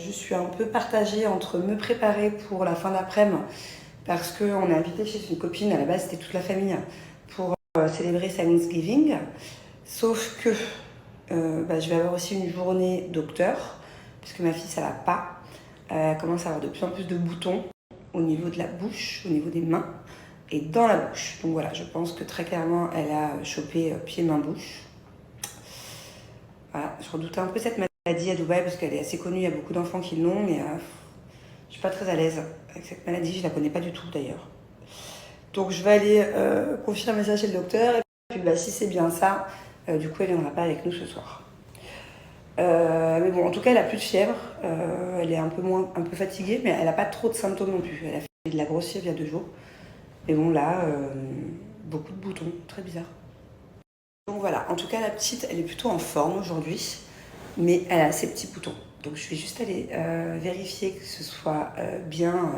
je suis un peu partagée entre me préparer pour la fin d'après-midi parce qu'on est invité chez une copine, à la base c'était toute la famille, pour célébrer Thanksgiving. Sauf que je vais avoir aussi une journée docteur, puisque ma fille ça va pas. Elle commence à avoir de plus en plus de boutons au niveau de la bouche, au niveau des mains et dans la bouche. Donc voilà, je pense que très clairement elle a chopé pied, main, bouche. Voilà, je redoutais un peu cette maladie à Dubaï parce qu'elle est assez connue, il y a beaucoup d'enfants qui l'ont, mais je suis pas très à l'aise avec cette maladie, je la connais pas du tout d'ailleurs. Donc je vais aller confirmer ça chez le docteur et puis si c'est bien ça, du coup elle viendra pas avec nous ce soir. Mais bon, en tout cas elle a plus de fièvre, elle est un peu fatiguée, mais elle a pas trop de symptômes non plus. Elle a fait de la grosse fièvre il y a 2 jours. Mais bon là, beaucoup de boutons, très bizarre. Donc voilà, en tout cas la petite elle est plutôt en forme aujourd'hui, mais elle a ses petits boutons. Donc je vais juste aller vérifier que ce soit bien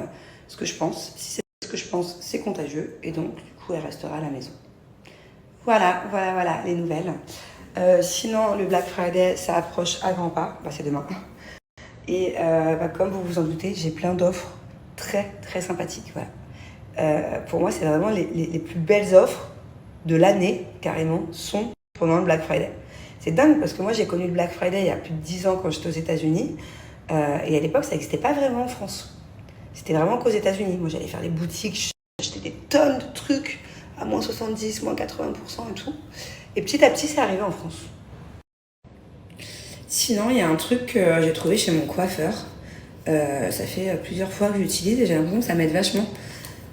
ce que je pense. Si c'est ce que je pense, c'est contagieux et donc du coup elle restera à la maison. Voilà les nouvelles. Sinon le Black Friday ça approche à grands pas, c'est demain. Et comme vous vous en doutez, j'ai plein d'offres très très sympathiques. Voilà. Pour moi c'est vraiment les plus belles offres de l'année carrément sont pendant le Black Friday. C'est dingue parce que moi j'ai connu le Black Friday il y a plus de 10 ans quand j'étais aux États-Unis et à l'époque ça n'existait pas vraiment en France. C'était vraiment qu'aux États-Unis. Moi j'allais faire les boutiques, j'achetais des tonnes de trucs à moins 70, moins 80% et tout. Et petit à petit c'est arrivé en France. Sinon il y a un truc que j'ai trouvé chez mon coiffeur. Ça fait plusieurs fois que j'utilise et j'ai l'impression que ça m'aide vachement.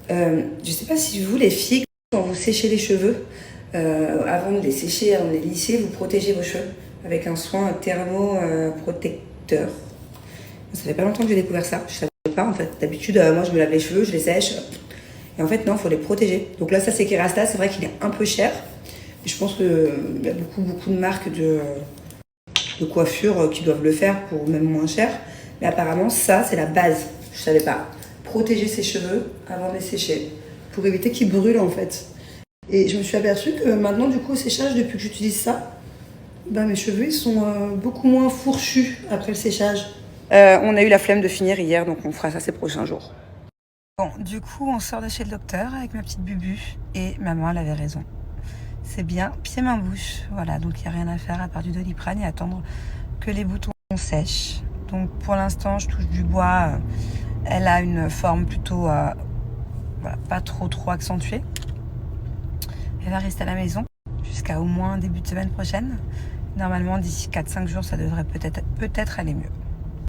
Je sais pas si vous les filles, quand vous séchez les cheveux, avant de les sécher, avant de les lisser, vous protégez vos cheveux avec un soin thermoprotecteur. Ça fait pas longtemps que j'ai découvert ça, je savais pas en fait. D'habitude, moi je me lave les cheveux, je les sèche, et en fait non, il faut les protéger. Donc là, ça c'est Kerastase, c'est vrai qu'il est un peu cher, mais je pense qu'il y a beaucoup de marques de coiffure qui doivent le faire pour même moins cher. Mais apparemment, ça c'est la base, je savais pas. Protéger ses cheveux avant de les sécher, pour éviter qu'ils brûlent en fait. Et je me suis aperçue que maintenant, du coup, au séchage, depuis que j'utilise ça, mes cheveux ils sont beaucoup moins fourchus après le séchage. On a eu la flemme de finir hier, donc on fera ça ces prochains jours. Bon, du coup, on sort de chez le docteur avec ma petite Bubu et maman, elle avait raison. C'est bien pied, main, bouche. Voilà, donc il n'y a rien à faire à part du Doliprane et attendre que les boutons sèchent. Donc pour l'instant, je touche du bois. Elle a une forme plutôt, pas trop accentuée. Elle va rester à la maison jusqu'à au moins début de semaine prochaine. Normalement, d'ici 4-5 jours, ça devrait peut-être aller mieux.